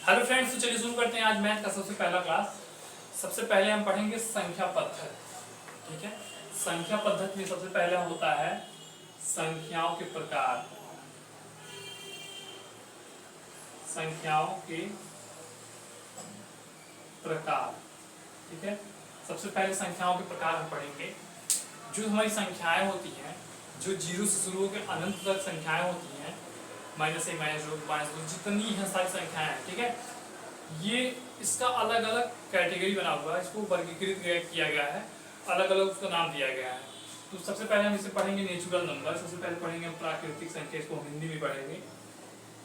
Hello friends, तो चलिए शुरू करते हैं आज मैथ का सबसे पहला क्लास। सबसे पहले हम पढ़ेंगे संख्या पद्धति। ठीक है, संख्या पद्धति में सबसे पहले होता है संख्याओं के प्रकार। संख्याओं के प्रकार, ठीक है। सबसे पहले संख्याओं के प्रकार हम पढ़ेंगे। जो हमारी संख्याएं होती हैं, जो जीरो से शुरू होकर अनंत तक संख्याएं होती हैं, -1 -2 -2 जितनी हैं सारी संख्याएं हैं, ठीक है। ये इसका अलग अलग कैटेगरी बना हुआ है, इसको वर्गीकृत किया गया है, अलग अलग उसका नाम दिया गया है। तो सबसे पहले हम इसे पढ़ेंगे नेचुरल नंबर। सबसे पहले पढ़ेंगे हम प्राकृतिक संख्या, इसको हम हिंदी में पढ़ेंगे।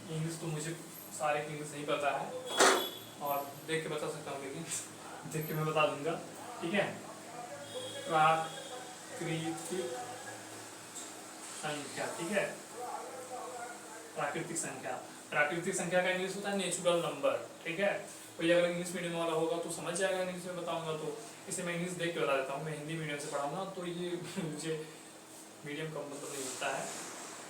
इंग्लिश तो मुझे सारे की इंग्लिश नहीं पता है और देख के बता सकता हूँ, लेकिन देख के मैं बता दूंगा, ठीक है। प्राकृतिक संख्या, ठीक है। प्राकृतिक संख्या, प्राकृतिक संख्या का इंग्लिश होता है नेचुरल नंबर, ठीक है। कोई अगर इंग्लिश मीडियम वाला होगा तो समझ जाएगा, इंग्लिश में बताऊंगा तो। इसे मैं इंग्लिश देख के बता देता हूँ, मैं हिंदी मीडियम से पढ़ाऊंगा तो ये मुझे मीडियम का मतलब नहीं होता है।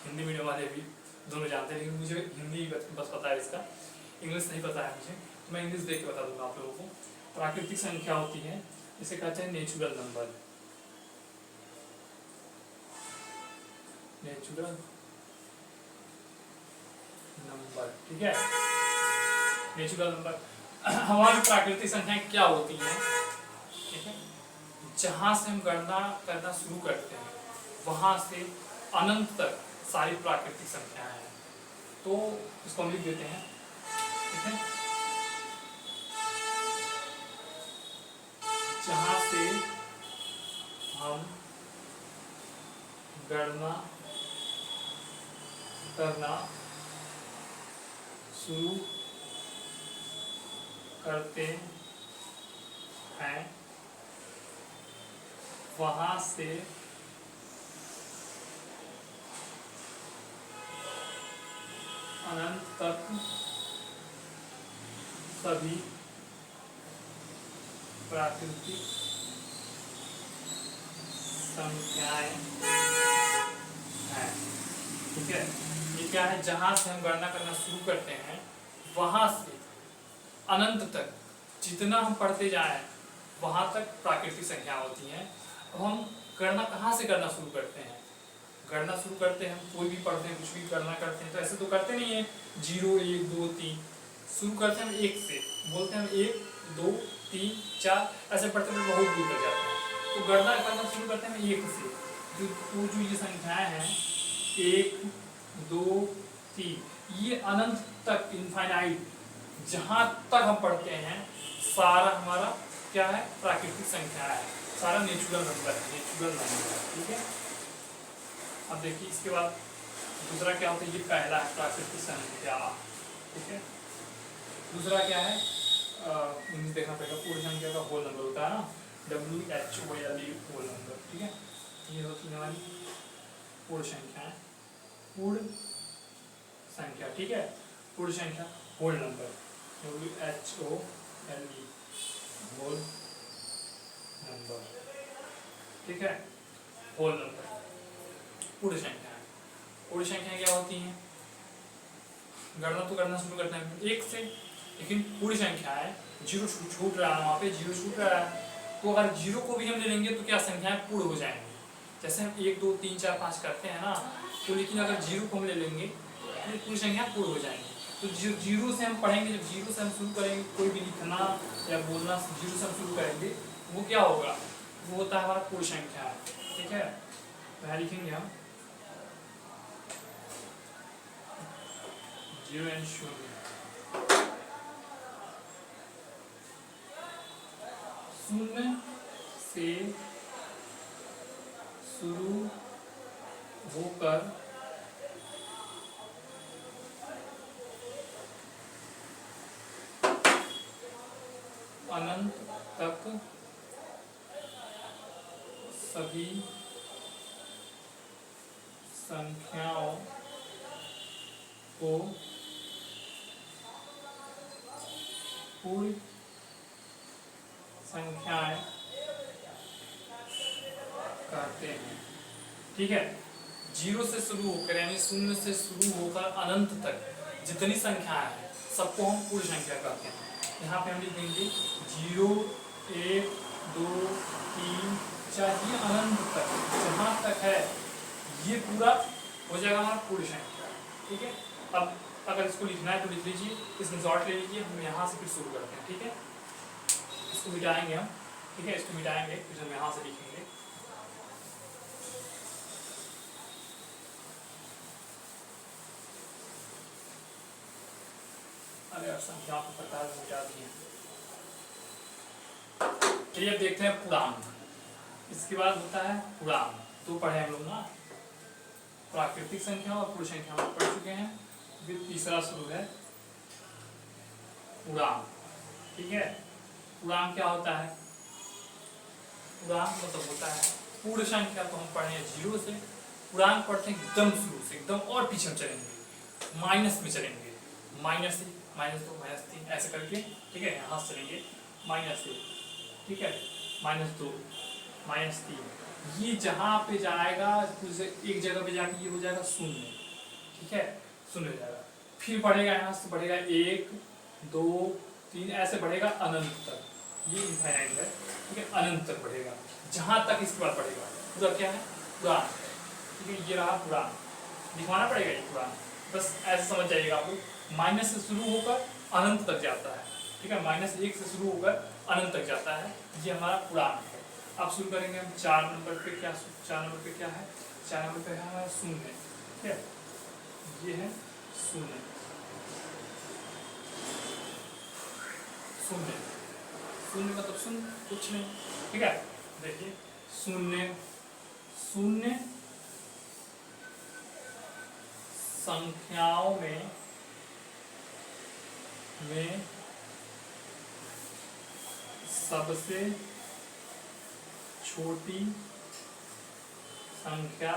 हिंदी मीडियम वाले भी दोनों जानते हैं, लेकिन मुझे हिंदी बस पता है, इसका इंग्लिश नहीं पता है मुझे, तो मैं इंग्लिश देख के बता दूंगा आप लोगों को। प्राकृतिक संख्या होती है, इसे कहते हैं नेचुरल नंबर। नेचुरल नंबर, ठीक है। नेचुरल नंबर हमारी प्राकृतिक संख्याएं क्या होती हैं, ठीक है। जहां से हम गणना करना शुरू करते हैं वहां से अनंत तक सारी प्राकृतिक संख्याएं हैं, तो इसको हम लिख देते हैं, ठीक है। जहां से हम गणना करना शुरू करते हैं वहां से अनंत तक सभी प्राकृतिक संख्याएं हैं, ठीक है। ये क्या है, जहां से हम गणना करना शुरू करते हैं वहां से अनंत तक जितना हम पढ़ते जाएं वहां तक प्राकृतिक संख्या होती हैं। अब हम गणना कहाँ से करना शुरू करते हैं, गणना शुरू करते हैं हम कोई भी पढ़ते हैं, कुछ भी गणना करते हैं तो ऐसे तो करते नहीं है 0 1 2 3, शुरू करते हैं हम 1 से, बोलते हैं हम 1 2 3 4, ऐसे पढ़ते हुए बहुत दूर तक जाते हैं। तो गणना करना शुरू करते हैं 1 से, जो ये संख्याएं हैं 1 2 3, ये अनंत तक इनफाइनाइट जहां तक हम पढ़ते हैं सारा हमारा क्या है, प्राकृतिक संख्या है, सारा नेचुरल नंबर है, नेचुरल नंबर, ठीक है। अब देखिए इसके बाद दूसरा क्या होता है, ये पहला है प्राकृतिक संख्या, ठीक है। दूसरा क्या है, देखना पड़ेगा, पूर्ण संख्या का होल नंबर होता है ना, WHOLE होल नंबर, ठीक है। ये होती है हमारी पूर्ण संख्या है, पूर्ण संख्या, ठीक है। पूर्ण संख्या whole number WHOLE whole number, ठीक है। होल नंबर पूर्ण संख्या है। पूर्ण संख्या क्या होती हैं, गणना तो करना शुरू करते हैं 1 से, लेकिन पूर्ण संख्या है, 0 छूट रहा है, वहाँ पे 0 छूट रहा है, तो अगर 0 को भी हम ले लेंगे तो क्या संख्याएं पूर्ण हो जाएंगी। जैसे हम 1 2 3 4 5 करते हैं ना, तो लेकिन अगर 0 को हम ले लेंगे तो पूरी संख्या पूर्ण हो जाएंगी। तो 0 से हम पढ़ेंगे, जब 0 से हम शुरू करेंगे कोई भी लिखना या बोलना, 0 से हम शुरू करेंगे वो क्या होगा, वो होता है हमारा पूर्ण संख्या, ठीक है। पहले लिखेंगे हम 0 और 0 से शुरू होकर अनंत तक सभी संख्याओं को पूर्ण संख्याएं कहते हैं, ठीक है। 0 से शुरू होकर यानी 0 से शुरू होकर अनंत तक जितनी संख्याएं हैं सबको हम पूर्ण संख्या कहते हैं। यहाँ पे हम लिख देंगे 0 1 2 3 4, ये अनंत तक जहाँ तक है ये पूरा हो जाएगा हमारा पूर्ण संख्या। ठीक है, अब अगर इसको लिखना है तो लिख लीजिए, इसमें शॉर्ट ले लीजिए, हम यहाँ से फिर शुरू करते हैं। ठीक है, इसको मिटाएंगे हम। ठीक है, इसको मिटाएंगे फिर हम यहाँ से लिखेंगे। अरे अब संख्या को पता है मिटा दिए। चलिए अब देखते हैं पूर्णांक। इसके बाद होता है पूर्णांक, तो पढ़े हम लोग ना, प्राकृतिक संख्या और पूर्ण संख्या हम पढ़ चुके हैं। फिर तीसरा शुरू है पूर्णांक। ठीक है, पूर्णांक क्या होता है? पूर्णांक मतलब होता है पूर्ण संख्या, तो हम पढ़े हैं 0 से। पूर्णांक पढ़ते हैं एकदम शुरू से, एकदम और पीछे हम चलेंगे, माइनस में चलेंगे, -1 -2 -3 ऐसे करके। ठीक है, यहाँ से चलेंगे -1, ठीक है, -2 -3, ये जहाँ पे जाएगा एक जगह पे जाके ये हो जाएगा 0। ठीक है, 0 हो जाएगा, फिर बढ़ेगा, यहाँ से बढ़ेगा 1 2 3 ऐसे बढ़ेगा अनंत तक, ये इनफाइनाइट है। ठीक है, अनंत तक बढ़ेगा, जहाँ तक इसके बाद बढ़ेगा पूरा क्या है? पूर्णांक। ठीक है, ये रहा पूर्णांक, दिखवाना पड़ेगा ये पूर्णांक, बस ऐसे समझ जाइएगा आप लोग। माइनस से शुरू होकर अनंत तक जाता है। ठीक है, -1 से शुरू होकर अनंत तक जाता है, ये हमारा पूर्णांक है। अब शुरू करेंगे हम 4 नंबर पे। 4 नंबर पे क्या है? 4 नंबर पे है हमारा 0। ठीक है, ये है 0। 0 मतलब 0 कुछ नहीं। ठीक है, देखिए 0 0 संख्याओं में सबसे छोटी संख्या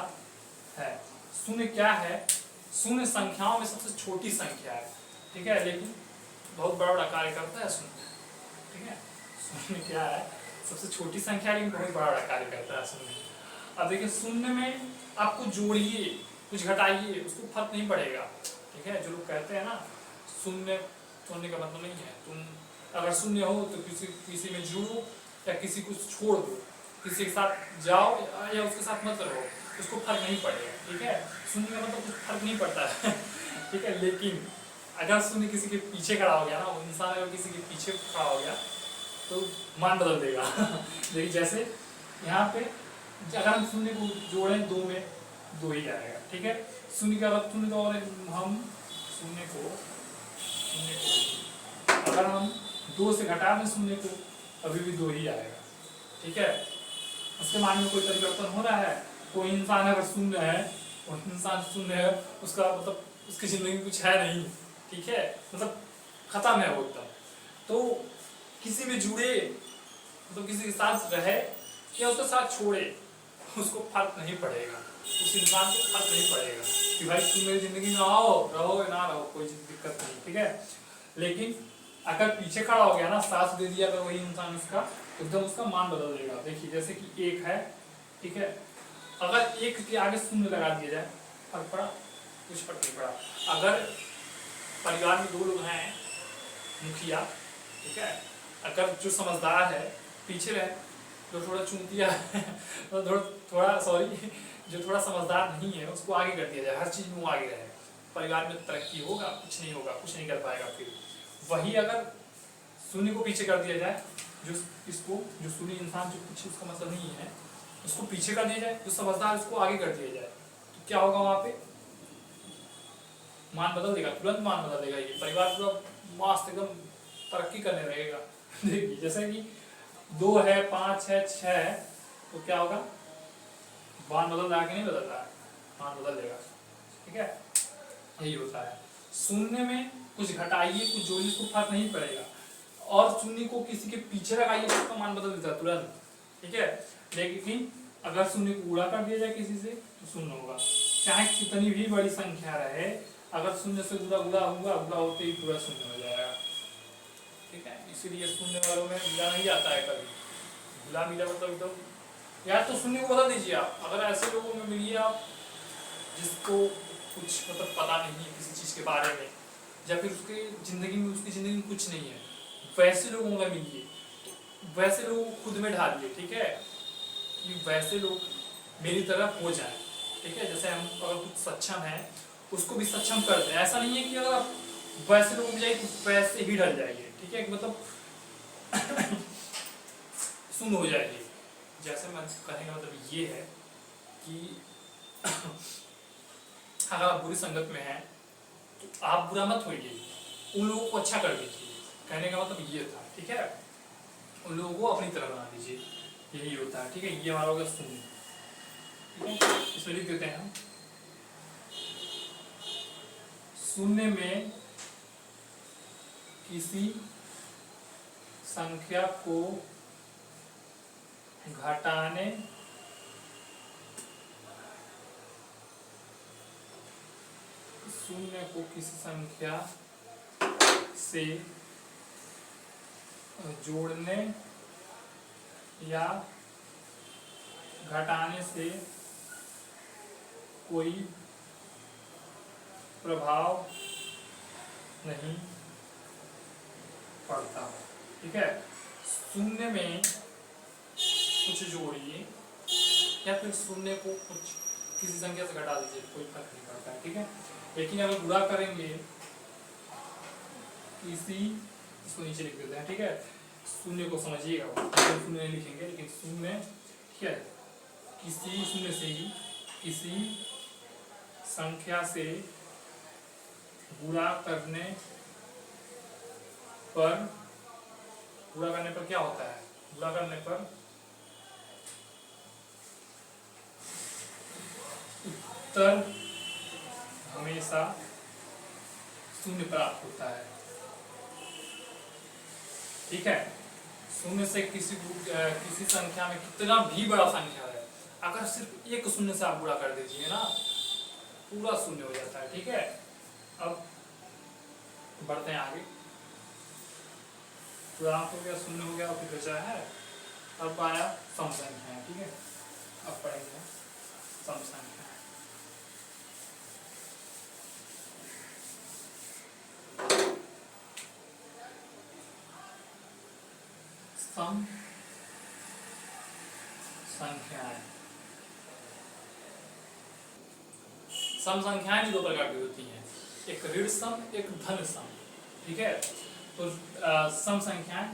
है। 0 क्या है? 0 संख्याओं में सबसे छोटी संख्या है। ठीक है, लेकिन बहुत बड़ा बड़ा कार्य करता है 0। ठीक है, 0 क्या है? सबसे छोटी संख्या, लेकिन बहुत बड़ा बड़ा कार्य करता है 0। अब देखिए 0 में आपको जोड़िए, कुछ घटाइए, उसको फर्क नहीं पड़ेगा। ठीक है, जो लोग कहते हैं ना 0 छोड़ने का मतलब नहीं है, तुम अगर 0 हो तो किसी में जुड़ो या किसी को छोड़ दो, किसी के साथ जाओ या उसके साथ मत रहो, उसको फर्क नहीं पड़ेगा। ठीक है, 0 का मतलब कुछ फर्क नहीं पड़ता है। ठीक है, लेकिन अगर 0 किसी के पीछे खड़ा हो गया ना, वो इंसान अगर किसी के पीछे खड़ा हो गया तो मान बदल देगा। देखिए जैसे यहाँ पे अगर हम 0 को जोड़ें 2 में, 2 ही आएगा। ठीक है, 0 का मतलब 0 और हम 0 को अगर हम 2 से घटा दें 0 को, अभी भी 2 ही आएगा। ठीक है, उसके मान में कोई परिवर्तन हो रहा है? कोई इंसान अगर 0 है और इंसान 0 है, उसका मतलब उसकी जिंदगी में कुछ है नहीं। ठीक है, मतलब खत्म है वो एकदम। तो किसी में जुड़े, मतलब किसी के साथ रहे या उसके साथ छोड़े, उसको फर्क नहीं पड़ेगा, उस इंसान को फर्क नहीं पड़ेगा कि भाई तुम मेरी जिंदगी में आओ, रहो या ना रहो, कोई दिक्कत नहीं। ठीक है, लेकिन अगर पीछे खड़ा हो गया ना, साथ दे दिया अगर वही इंसान उसका, एकदम उसका मान बदल देगा। देखिए जैसे कि 1 है, ठीक है, अगर 1 के आगे 0 लगा दिया जाए, फर्क पड़ा? कुछ फर्क नहीं पड़ा। अगर परिवार में 2 लोग हैं, मुखिया, ठीक है, अगर जो समझदार है पीछे रहे, जो थोड़ा चूतिया है थोड़ा सॉरी, जो थोड़ा समझदार नहीं है उसको आगे कर दिया जाए, हर चीज में वो आगे रहे, परिवार में तरक्की होगा, कुछ नहीं होगा, कुछ नहीं कर पाएगा। फिर वही अगर 0 को पीछे कर दिया जाए, जो 0 इंसान जो पीछे, उसका मतलब नहीं है, उसको पीछे कर दिया जाए, जो समझदार उसको आगे कर दिया जाए, तो क्या होगा? वहां पे मान बदल देगा, तुरंत मान बदल देगा। ये परिवार पूरा मस्त एकदम तरक्की करने रहेगा। देखिए जैसे कि 2 है, 5 है, 6 है, तो क्या होगा? मान बदल रहा है कि नहीं बदल रहा है? मान बदल देगा। ठीक है, यही होता है। 0 में कुछ घटाइए, कुछ जोड़िए, उसको फर्क नहीं पड़ेगा, और 0 को किसी के पीछे लगाइए तो उसका मान बदल देता है तुरंत। ठीक है, लेकिन अगर 0 को गुणा कर दिया जाए किसी से तो 0 होगा, चाहे कितनी भी बड़ी संख्या रहे, अगर 0 से गुणा हुआ, गुणा होते ही पूरा 0 हो जाएगा। ठीक है, इसीलिए 0 वालों में मिला नहीं जाता है कभी। मिला मतलब एकदम, या तो 0 को बदल दीजिए आप। अगर ऐसे लोगों में मिलिए आप जिसको कुछ मतलब पता नहीं है किसी चीज के बारे में, या फिर उसकी जिंदगी में कुछ नहीं है, वैसे लोगों का मिलिए, वैसे लोगों को खुद में ढालिए, ठीक है, कि वैसे लोग मेरी तरह हो जाए, ठीक है। जैसे हम अगर कुछ सक्षम है उसको भी सक्षम कर दें, ऐसा नहीं है कि अगर आप वैसे लोगों में जाए तो वैसे ही ढल जाएंगे, ठीक है, मतलब सुन हो जाएगी। जैसे मैं कहने का मतलब ये है कि अगर आप बुरी संगत में हैं तो आप बुरा मत होइए, उन लोगों को अच्छा कर दीजिए, कहने का मतलब ये था, ठीक है, उन लोगों को अपनी तरह बना दीजिए, यही होता है, ठीक है। ये हमारा होगा शून्य, ठीक है, इसमें लिख देते हैं हम, शून्य में किसी संख्या को घटाने शून्य को किसी संख्या से जोड़ने या घटाने से कोई प्रभाव नहीं पड़ता, ठीक है। शून्य में कुछ जोड़िए या फिर शून्य को कुछ किसी संख्या से घटा दीजिए, कोई फर्क नहीं पड़ता है, ठीक है। लेकिन अगर गुणा करेंगे किसी, इसको नीचे लिख देते हैं, ठीक है, शून्य को समझिएगा, शून्य नहीं लिखेंगे लेकिन शून्य, ठीक है, किसी शून्य से ही किसी संख्या से गुणा करने पर क्या होता है, गुणा करने पर उत्तर हमेशा शून्य प्राप्त होता है, ठीक है। शून्य से किसी संख्या में कितना भी बड़ा संख्या है, अगर सिर्फ एक शून्य से आप गुणा कर दीजिए ना, पूरा शून्य हो जाता है, ठीक है। अब बढ़ते हैं आगे, पूर्णांक हो गया, शून्य हो गया, और फिर बचा है अब आया सम संख्या, ठीक है। अब पढ़ेंगे सम संख्या। सम संख्याएं, सम संख्याएं भी दो प्रकार की होती हैं, एक ऋण सम, एक धन सम, ठीक है। तो सम संख्याएं,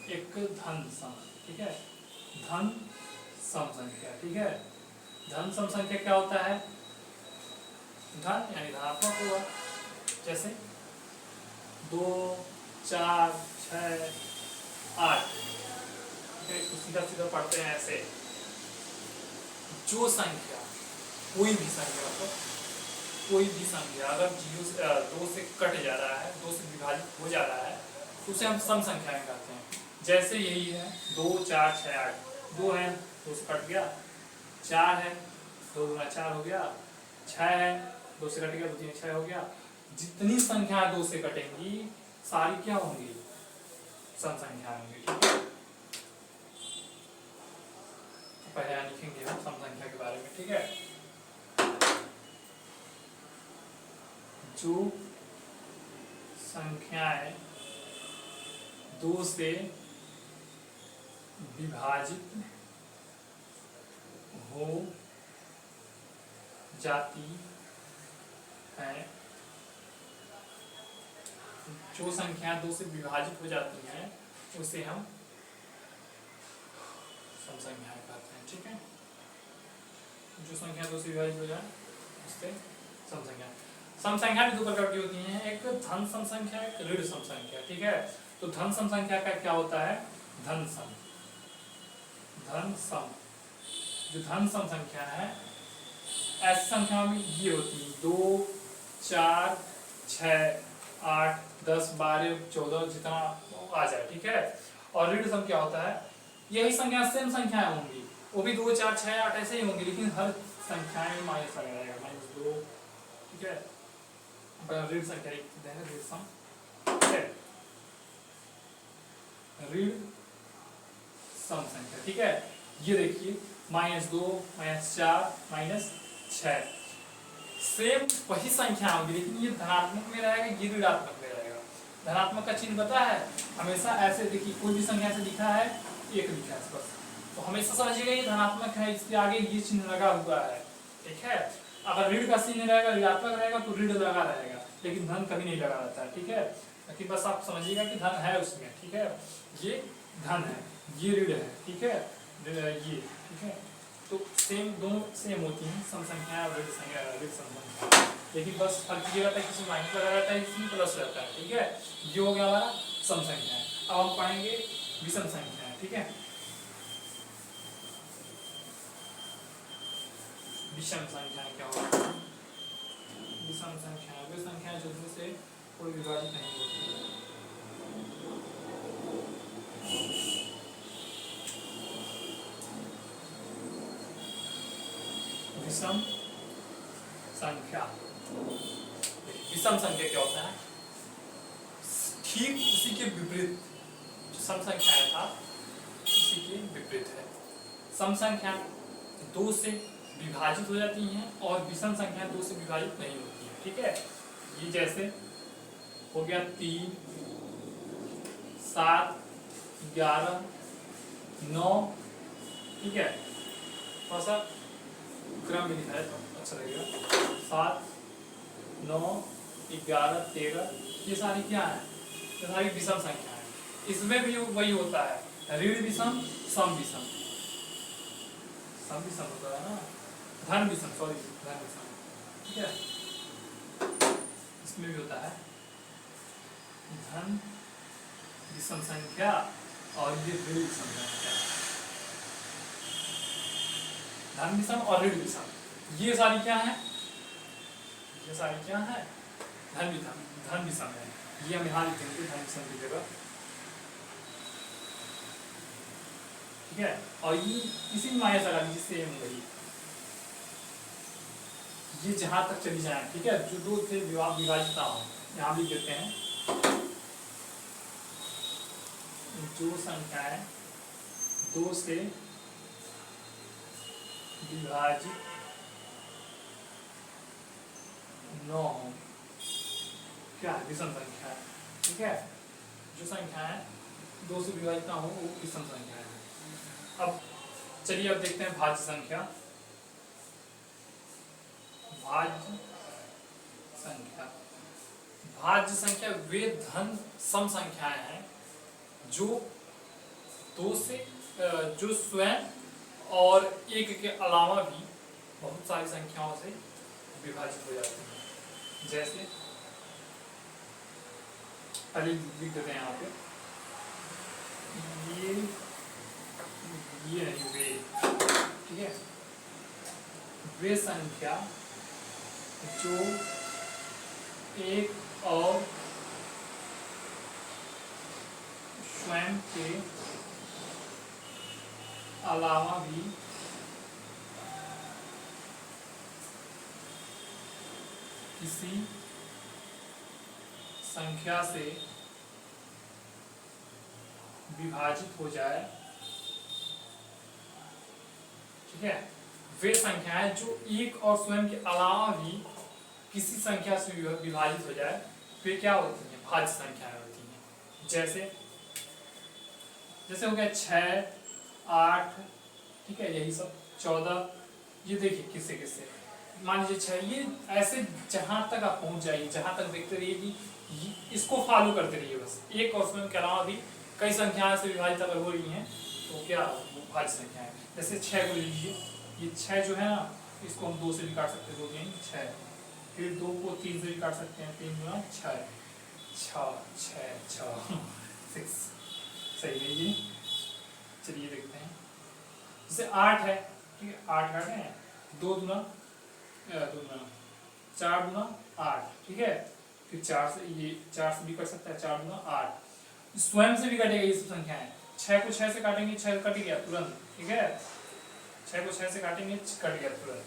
एक धन सम, ठीक है, धन सम संख्या, ठीक है। धन सम संख्या क्या होता है, धन यानी धनात्मक होगा, जैसे 2 4 6 8, इसको सीधा सीधा पढ़ते हैं ऐसे, जो संख्या कोई भी संख्या, मतलब कोई भी संख्या अगर 2 से कट जा रहा है, 2 से विभाजित हो जा रहा है, तो उसे हम सम संख्याएं कहते हैं। जैसे यही है 2 4 6 8, 2 है 2 से कट गया, 4 है 2 गुना 4 हो गया, 6 है 2 से कट गया, 2 3 6 हो गया। जितनी संख्या 2 से कटेंगी सारी क्या होंगी, सम संख्या होंगी, ठीक है। पहले यहाँ लिखेंगे हम सम संख्या के बारे में, ठीक है। जो संख्याएं 2 से विभाजित हो जाती हैं, जो संख्या 2 से विभाजित हो जाती हैं उसे हम सम संख्याएं कहते हैं, ठीक है। जो संख्या 2 से विभाजित हो जाए उससे सम संख्या। सम संख्या भी दो प्रकार की होती हैं, एक धन सम संख्या, एक ऋण सम संख्या, ठीक है। तो धन सम संख्या का क्या होता है, धन सम, धन सम, जो धन सम संख्या है ऐसी संख्या में ये होती है 2 4 6 8 10 12 14 जितना आ जाए, ठीक है। और ऋण सम क्या होता है, यही संख्या सेम संख्याएं होंगी, वो भी 2 4 6 8 ऐसे ही होंगी, लेकिन हर संख्याएं में माइनस आ जाएगा, -2, ठीक है। ऋण संख्या ऋण सम, ठीक है, ऋण सम संख्या, ठीक है। ये देखिए -2 -4 -6, सेम वही संख्या होगी, लेकिन ये धनात्मक में रहेगा, ये ऋणात्मक में रहेगा। धनात्मक का चिन्ह पता है, हमेशा ऐसे देखिए, कोई भी संख्या से लिखा है, एक लिखा है बस, तो हमेशा समझिएगा ये धनात्मक है, इसके आगे ये चिन्ह लगा हुआ है, ठीक है। अगर ऋण का चिन्ह रहेगा, ऋणात्मक रहेगा तो ऋण लगा रहेगा, लेकिन धन कभी नहीं लगा रहता है, ठीक है। लेकिन बस आप समझिएगा कि धन है उसमें, ठीक है, ये धन है, ये ऋण है, ठीक है, ये, ठीक है। तो सेम, दोनों सेम होती हैं, सम संख्या और ऋण संख्या, ऋण सम संख्या, लेकिन बस फर्क ये रहता है, किसी माइनस लगा रहता है, इसमें प्लस रहता है, ठीक है। ये हो गया हमारा सम संख्या है। अब हम पढ़ेंगे विषम संख्या है, ठीक है। विषम संख्या क्या होता है? विषम संख्या वे संख्या जो से कोई विभाजित नहीं होती है। विषम संख्या, विषम संख्या क्या होता है? ठीक उसी के विपरीत, जो सम संख्या था उसी के विपरीत है। सम संख्या दो से विभाजित हो जाती हैं और विषम संख्या दो से विभाजित नहीं होती है, ठीक है। ये जैसे हो गया 3, 7, 11, 9, ठीक है। थोड़ा सा क्रम में लिखा है तो अच्छा लगेगा। 7, 9, 11, 13, ये सारी क्या है? ये सारी विषम संख्या है। इसमें भी वही होता है, ऋण विषम, सम विषम, सम विषम होता है ना, धन विषम, सॉरी धन विषम, ठीक है। इसमें भी होता है धन विषम संख्या और ये ऋण विषम संख्या, धन विषम और ऋण विषम, ये सारी क्या है? ये सारी क्या है? धन विषम, धन विषम है। ये हम यहाँ लिखेंगे धन विषम की जगह, ठीक है। और ये किसी भी माइनस लगा दीजिए, सेम वही, ये जहां तक चली जाए, ठीक है, जो दो से विभाजित ना हो। यहाँ भी देते हैं जो संख्याएं दो से विभाजित न हो, क्या है? विषम संख्या है, ठीक है। जो संख्याएं दो से विभाजित ना हो वो विषम संख्या है। अब चलिए अब देखते हैं भाज्य संख्या। भाज्य संख्या, भाज्य संख्या वे धन सम संख्याएं हैं जो दो से, जो स्वयं और एक के अलावा भी बहुत सारी संख्याओं से विभाजित हो जाती है। जैसे पहले लिख देते हैं यहाँ पे, ये नहीं, वे, ठीक है, वे संख्या जो एक और स्वयं के अलावा भी किसी संख्या से विभाजित हो जाए, ठीक है। वे संख्याएं जो एक और स्वयं के अलावा भी किसी संख्या से विभाजित हो जाए, वे क्या होती हैं? भाज्य संख्याएं होती हैं। जैसे जैसे हो गया 6, 8, ठीक है, यही सब 14, ये देखिए किससे किससे, मान लीजिए 6, ये ऐसे जहां तक आप पहुंच जाइए, जहां तक देखते रहिए कि इसको फॉलो करते रहिए, बस एक और स्वयं के अलावा भी कई संख्याएं से विभाजित अगर हो रही हैं तो क्या वो भाज्य संख्या है। जैसे 6 को लीजिए, ये 6 जो है ना, इसको हम 2 से भी काट सकते हैं, 2 नहीं 6, फिर 2 को 3 से भी काट सकते हैं, 3 गुना 6, 6 सही है ये। चलिए देखते हैं, जैसे 8 है, ठीक है, 8 काटे हैं, 2 गुना 4 गुना 8, ठीक है, फिर 4 से, ये 4 से भी कट सकता है, 4 गुना 8, स्वयं से भी कटेगा ये सब संख्याएं। 6 को 6 से काटेंगे, 6 कट गया तुरंत, ठीक है, 6 को 6 से काटेंगे, कट गया तुरंत।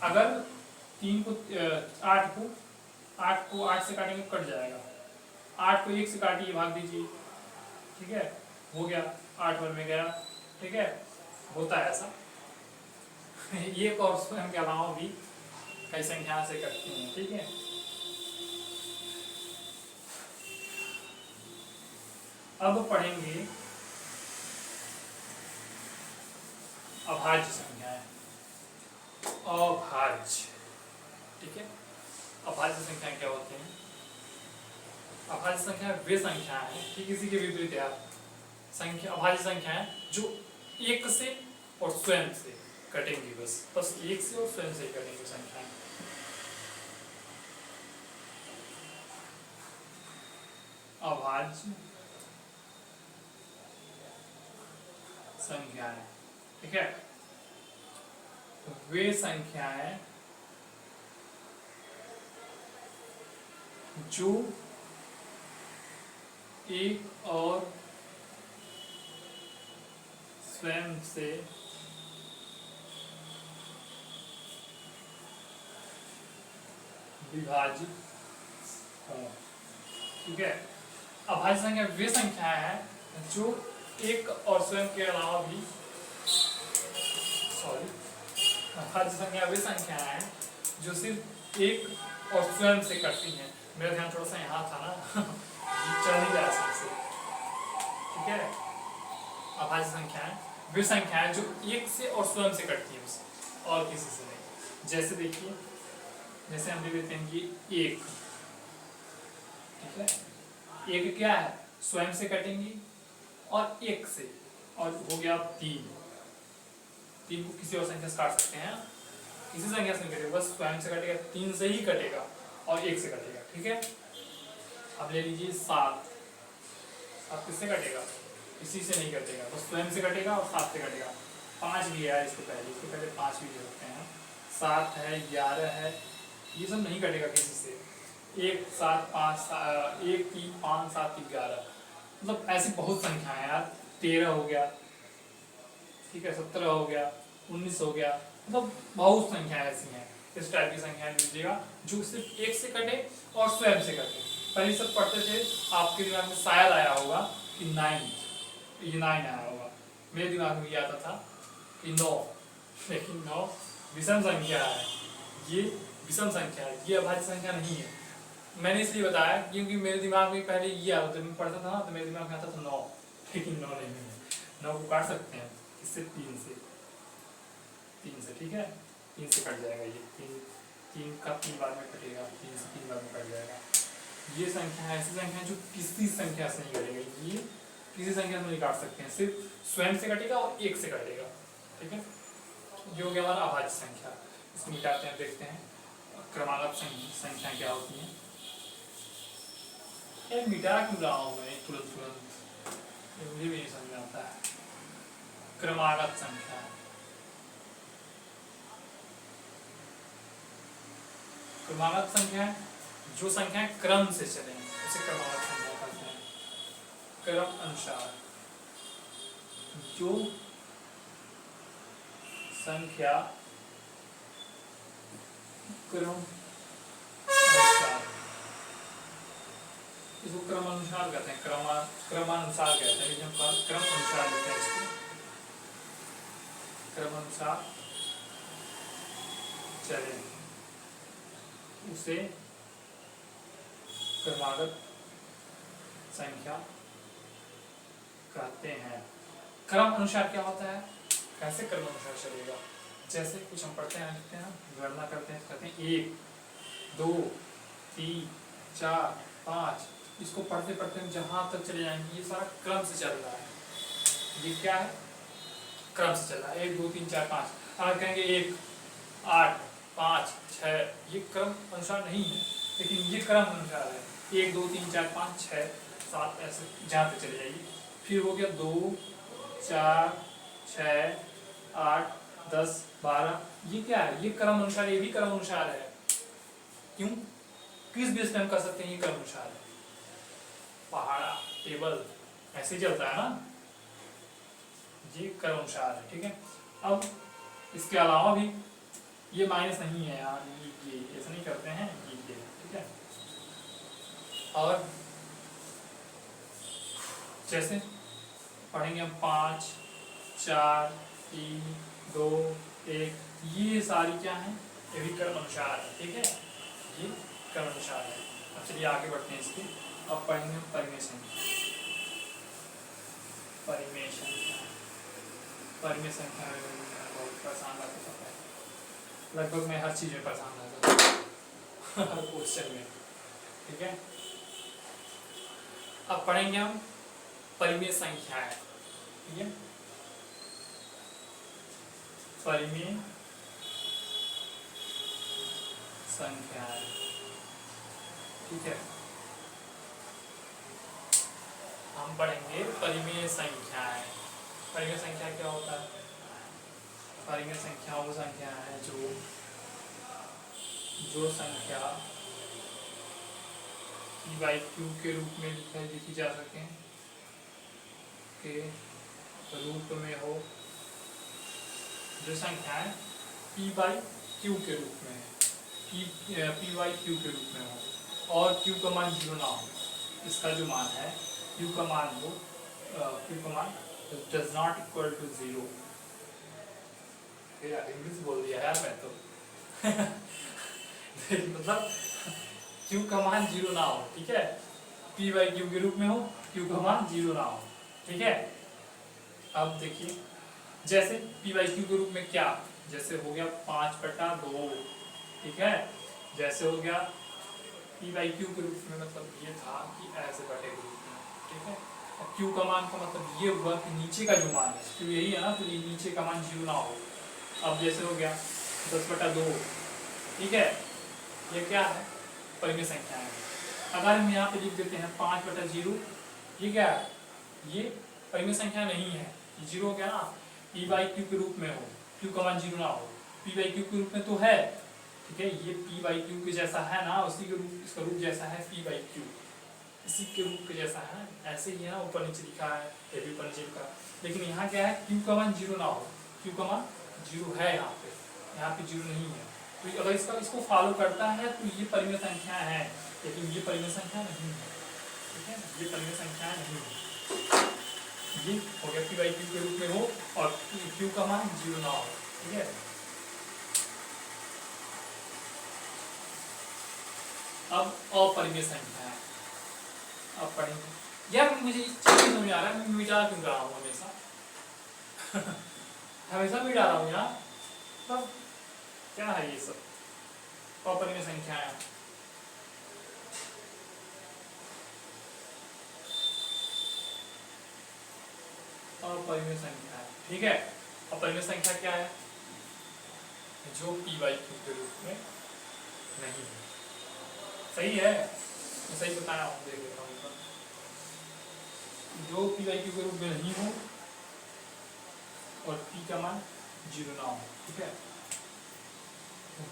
अगर 3 को 8 को 8 से काटेंगे, कट जाएगा। 8 को 1 से काटिए, भाग दीजिए, ठीक है, हो गया, 8 वन में गया, ठीक है, होता है ऐसा। एक और स्वयं के अलावा भी कई संख्या से कटती हैं, ठीक है। अब पढ़ेंगे अभाज्य संख्याएं। अभाज्य, ठीक है। अभाज्य संख्या क्या होते हैं? अभाज्य संख्या वे संख्या है, ठीक इसी के विपरीत है संख्या। अभाज्य संख्या है जो एक से और स्वयं से कटेंगी, बस एक से और स्वयं से कटेंगी संख्याएं। अभाज्य संख्याएं, ठीक है। वे संख्याएं जो एक और स्वयं से विभाजित हो, ठीक है। अभाज्य संख्या वे संख्या है जो एक और स्वयं के अलावा भी अभाज्य संख्या वे संख्या है जो सिर्फ एक और स्वयं से कटती हैं। मेरा ध्यान थोड़ा सा यहाँ था ना चल नहीं रहा सही से, ठीक है। अभाज्य संख्याएं वे संख्याएं जो एक से और स्वयं से कटती हैं, बस और किसी से नहीं। जैसे देखिए, जैसे हम लेते हैं कि एक, ठीक है। एक क्या है? स्वयं से कटेंगी और एक से, और हो गया तीन। तीन को किसी और संख्या से काट सकते हैं, किसी संख्या से नहीं कटेगा, बस स्वयं से कटेगा, तीन से ही कटेगा और एक से कटेगा, ठीक है। अब ले लीजिए सात। सात किससे कटेगा? किसी से नहीं कटेगा, बस स्वयं से कटेगा और सात से कटेगा। पाँच भी है इसके पहले पाँच भी ले सकते हैं। सात है, 11 है, ये सब नहीं कटेगा किसी से। एक, सात, पाँच, एक, तीन, 5, 7, 11, मतलब ऐसी बहुत संख्या है यार। 13 हो गया, ठीक है, 17 हो गया, 19 हो गया, मतलब बहुत संख्या ऐसी हैं। इस टाइप की संख्या लीजिएगा जो सिर्फ एक से कटे और स्वयं से कटे। पहले सब पढ़ते थे, आपके दिमाग में शायद आया होगा कि 9, ये 9 आया होगा। मेरे दिमाग में ये आता था कि 9, लेकिन 9 विषम संख्या है, ये विषम संख्या है, ये अभाज्य संख्या नहीं है। मैंने इसलिए बताया क्योंकि मेरे दिमाग में पहले ये आता था, मैं पढ़ता था ना, तो मेरे दिमाग में आता था 9, लेकिन 9 नहीं है। 9 को काट सकते हैं इससे, 3 से, ठीक है। 3 से कट जाएगा ये, 3 का 3 बार में कटेगा, 3 से 3 बार में कट जाएगा। ये संख्या ऐसी संख्या जो किसी संख्या से नहीं कटेगा, ये किसी संख्या से नहीं काट सकते हैं, सिर्फ स्वयं से कटेगा और एक से कटेगा, ठीक है। ये हो गया हमारा अभाज्य संख्या। इसको मिटाते हैं, देखते हैं क्रमागत संख्या क्या होती है। यार मिटा क्यों रहा हूँ मैं तुरंत, मुझे भी नहीं समझ में आता है। क्रमागत संख्या, क्रमागत संख्या जो संख्या क्रम से चले उसे क्रमागत संख्या कहते हैं। क्रम अनुसार जो संख्या क्रम अनुसार, इसको क्रम अनुसार कहते हैं, क्रमानुसार कहते हैं, लेकिन क्रम अनुसार लिखते हैं इसको। क्रम अनुसार चले उसे क्रमागत संख्या कहते हैं। क्रम अनुसार क्या होता है? कैसे क्रम अनुसार चलेगा? जैसे कुछ हम पढ़ते हैं, लिखते हैं, गणना करते हैं, कहते हैं 1, 2, 3, 4, 5, इसको पढ़ते पढ़ते हम जहाँ तक चले जाएंगे ये सारा क्रम से चल रहा है। ये क्या है? क्रम से चल रहा है। 1, 2, 3, 4, 5। अगर कहेंगे 1, 8, 5, 6, ये क्रम अनुसार नहीं है, लेकिन ये क्रम अनुसार है। 1, 2, 3, 4, 5, 6, 7, ऐसे जहाँ तक चले जाइए। फिर हो गया 2, 4, 6, 8, 10, 12, ये क्या है? ये क्रम अनुसार, ये भी क्रम अनुसार है। क्यों? किस बेस पे हम कर सकते हैं ये क्रम अनुसार है? पहाड़ा टेबल ऐसे चलता है ना, ये क्रम अनुसार है, ठीक है। अब इसके अलावा भी ये माइनस नहीं है यार, ये ऐसा नहीं करते हैं, ये ठीक है। और जैसे पढ़ेंगे हम 5, 4, 3, 2, 1, ये सारी क्या है? ये भी क्रम अनुसार है, ठीक है, ये क्रम अनुसार है। अब चलिए आगे बढ़ते हैं इसके। अब पढ़ेंगे हम परिमेय संख्या। परिमेय संख्या, परिमेय संख्या में बहुत परेशान रहता था, लगभग मैं हर चीज में परेशान रहता था हर क्वेश्चन में, ठीक है। अब पढ़ेंगे हम परिमेय संख्याएं, ठीक है, परिमेय संख्याएं, ठीक है। हम पढ़ेंगे परिमेय संख्याएं। परिमेय संख्या क्या होता है? परिमेय संख्या वो संख्या है जो संख्या p बाई क्यू के रूप में लिखी जा सके के रूप में हो, जो संख्याएं p बाई क्यू के रूप में है, p बाई क्यू के रूप में हो और q का मान 0 ना हो। इसका जो मान है q का मान हो, q का मान does not equal to 0। English बोल दिया यार मैं तो मतलब q का मान 0 ना हो, ठीक है, p बाई क्यू के रूप में हो, q का मान 0 ना हो, ठीक है। अब देखिए जैसे p बाई क्यू के रूप में क्या, जैसे हो गया 5/2, ठीक है, जैसे हो गया p बाई क्यू के रूप में, मतलब ये था कि ऐसे बटे के रूप में, ठीक है। अब q का मान का मतलब ये हुआ कि नीचे का जो मान है, तो यही है ना, तो ये नीचे का मान 0 ना हो। अब जैसे हो गया 10/2, ठीक है, ये क्या है? परिमेय संख्या है। अगर हम यहाँ पे लिख देते हैं 5/0, ये क्या है? ये परिमेय संख्या नहीं है, 0 हो गया ना, p बाई क्यू के रूप में हो, q का मान 0 ना हो, p बाई क्यू के रूप में तो है, ठीक है, ये p बाई क्यू के जैसा है ना, उसी के रूप, इसका रूप जैसा है p बाई क्यू, इसी के रूप के जैसा है, ऐसे ही है ना, ऊपर नीचे लिखा है, ये भी ऊपर नीचे लिखा। लेकिन यहाँ क्या है, q का मान 0 ना हो, q का मान 0 है यहाँ पे 0 नहीं है, तो अगर इसको फॉलो करता है तो ये परिमेय संख्या है, लेकिन ये परिमेय संख्या नहीं है, ठीक है, ये परिमेय संख्या नहीं है। ये हो गया p बाई क्यू के रूप में हो और q का मान 0 ना हो, ठीक है। अब अपरिमेय संख्या है, अब पढ़ेंगे। यार मुझे इस चीज में समझ आ रहा है, मैं मिटा क्यों रहा हूँ हमेशा हमेशा मिटा रहा हूँ यार, मतलब क्या है ये सब अपरिमेय संख्या है। अपरिमेय संख्या है, ठीक है। अपरिमेय संख्या क्या है? जो p बाई क्यू के रूप में नहीं है, सही है, मैं सही बताया हूँ, देख लेता हूँ, जो p बाई क्यू के रूप में नहीं हो और p का मान 0 ना हो, ठीक है,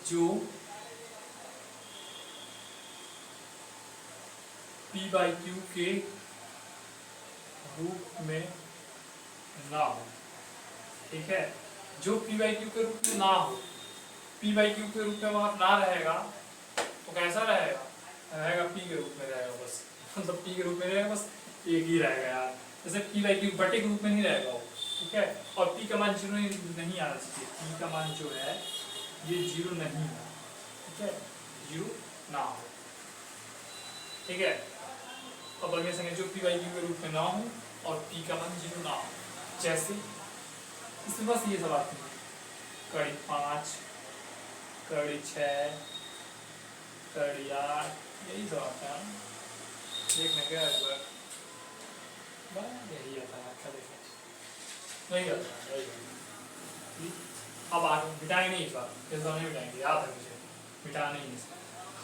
जो p बाई क्यू के रूप में ना हो, ठीक है, जो p बाई क्यू के रूप में ना हो, p बाई क्यू के रूप में वहां ना रहेगा तो कैसा रहेगा? रहेगा p के रूप में रहेगा बस, मतलब p के रूप में रहेगा बस, एक ही रहेगा यार, जैसे p बाई क्यू बटे के रूप में नहीं रहेगा वो, ठीक है, और p का मान 0 नहीं आना चाहिए, p का मान जो है ये 0 नहीं है, ठीक है, 0 ना हो, ठीक है। अब अगले संख्या जो p बाई क्यू के रूप में ना हो और p का मान 0 ना हो, जैसे इसमें बस ये सब आती है, कड़ी 5, कड़ी 6, कड़ी 8, यही सब आता है, देखने का यही आता है, अच्छा देखने नहीं आता है, यही। अब आगे मिटाएंगे नहीं, इस बार नहीं मिटाएंगे, याद है मुझे, मिटा नहीं,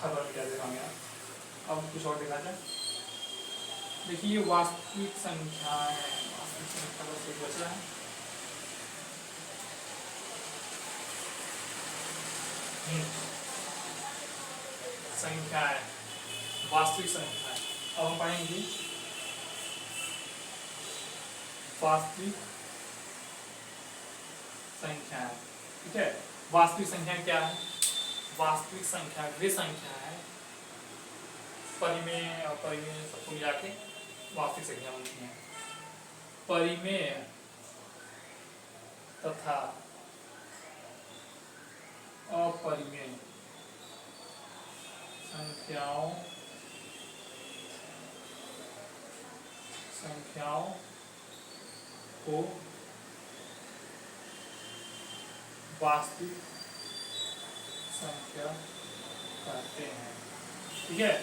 हर बार मिटा देगा यार। अब कुछ और दिखा जाए, देखिए वास्तविक संख्या है, वास्तविक संख्या बस एक बचा है, संख्या है, वास्तविक संख्या है। अब हम पढ़ेंगे वास्तविक संख्या है, ठीक है। वास्तविक संख्या क्या है? वास्तविक संख्या वे संख्या है, परिमेय और परिमेय सबको मिला के वास्तविक संख्या होती है। परिमेय तथा अपरिमेय संख्याओं को वास्तविक संख्या कहते हैं। ठीक है,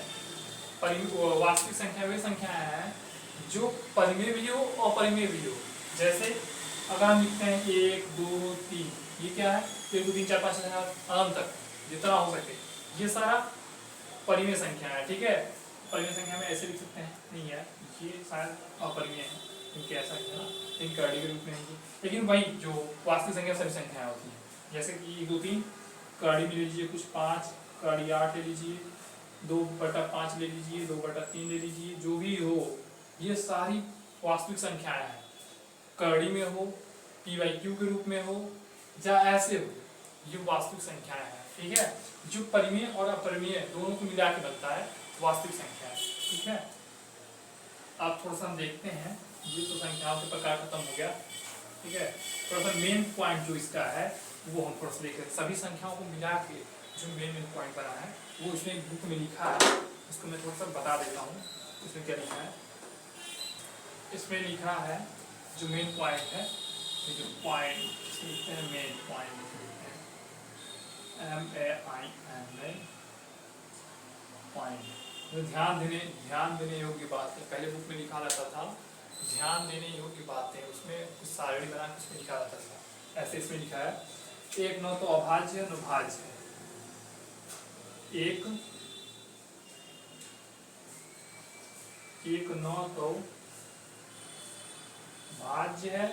वास्तविक संख्या वे संख्या है जो परिमेय भी हो अपरिमेय भी हो। जैसे अगर हम लिखते हैं 1 2 3, ये क्या है? 1 2 3 4 5 6 अनंत तक जितना हो सके, ये सारा परिमेय संख्या है। ठीक है, परिमेय संख्या में ऐसे लिख सकते हैं, नहीं है ये शायद अपरिमेय है क्योंकि ऐसा है ना, इन कर्डी के रूप में है। लेकिन वही जो वास्तविक संख्या सभी संख्याएं होती हैं, जैसे कि 1 2 3 कर्डी में ले लीजिए, कुछ 5 कर्डी 8 ले लीजिए, 2/5 ले लीजिए, 2/3 ले लीजिए, जो भी हो, ये सारी वास्तविक संख्याएं हैं। कर्डी में हो, p/q के रूप में हो, या ऐसे हो, ये वास्तविक संख्याएं हैं। ठीक है, जो परिमेय और अपरिमेय दोनों को मिला के बनता है वास्तविक संख्या है। ठीक है, आप थोड़ा सा हम देखते हैं, ये तो संख्याओं के प्रकार खत्म हो गया। ठीक है, थोड़ा सा मेन पॉइंट जो इसका है वो हम थोड़ा सा देख रहे हैं। सभी संख्याओं को मिला के जो मेन पॉइंट बना है वो इसमें बुक में लिखा है, इसको मैं थोड़ा सा बता देता हूँ। इसमें क्या लिखा है? इसमें लिखा है जो मेन पॉइंट है, ये जो पॉइंट लिखते हैं मेन पॉइंट MAIN पॉइंट। तो ध्यान देने योग्य बात है, पहले बुक में लिखा रहता था ध्यान देने योग्य बातें, उसमें कुछ सारणी बना के उसमें लिखा रहता था। ऐसे इसमें लिखा है 1 9 तो अभाज्य है, अनुभाज्य है। 1 9 तो भाज्य है,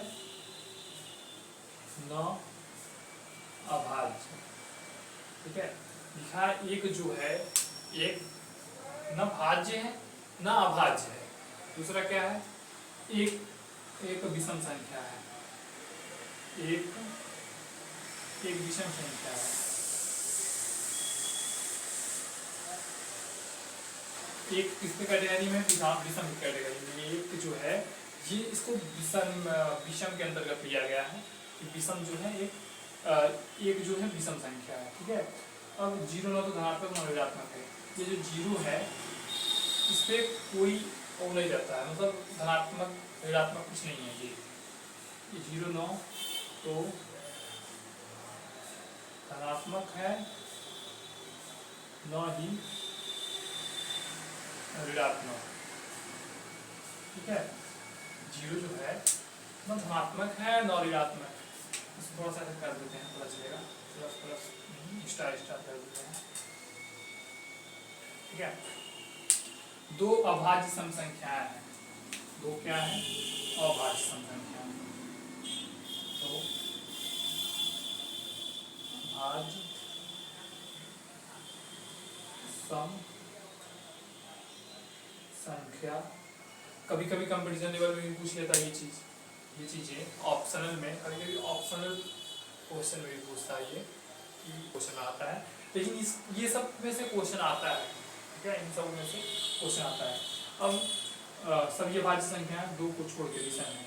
9 अभाज्य। ठीक है, लिखा है एक जो है, एक न भाज्य है न अभाज्य है। दूसरा क्या है? एक विषम संख्या है, एक विषम संख्या है। एक किसके कैटेगरी में? विषम कैटेगरी में। एक जो है ये इसको विषम के अंतर्गत लिया गया है कि विषम जो है एक जो है विषम संख्या है। ठीक है, अब 0 9 तो धनात्मक और ऋणात्मक है। ये जो 0 है इस पे कोई वो नहीं रहता है, मतलब धनात्मक ऋणात्मक कुछ नहीं है। ये 0 9 तो धनात्मक है, न ही ऋणात्मक। ठीक है, 0 जो है न धनात्मक है न ऋणात्मक। इसको थोड़ा सा कर देते हैं, पता चलेगा। प्लस प्लस नहीं, स्टार स्टार कर देते हैं। ठीक है, 2 अभाज्य सम संख्याएं हैं। 2 क्या है? अभाज्य सम संख्याएं। तो अभाज्य सम संख्या, कभी कभी कंपटीशन लेवल में भी पूछ लेता है ये चीजें ऑप्शनल में, कभी कभी ऑप्शनल क्वेश्चन में भी पूछता है ये क्वेश्चन आता है। लेकिन ये सब में से क्वेश्चन आता है। ठीक है, इन सब में से क्वेश्चन आता है। अब सभी अभाज्य संख्याएं 2 को छोड़ के विषम है।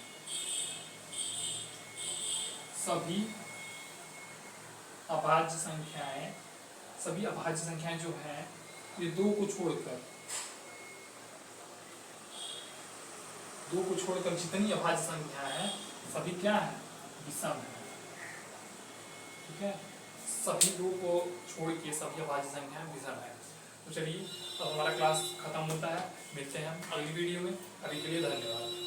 सभी अभाज्य संख्याएं जो हैं ये 2 को छोड़कर जितनी अभाज्य संख्या है सभी क्या है? विषम है। ठीक है, सभी 2 को छोड़ के सभी अभाज्य संख्या विषम है। तो चलिए अब हमारा क्लास खत्म होता है, मिलते हैं हम अगली वीडियो में। अभी के लिए धन्यवाद।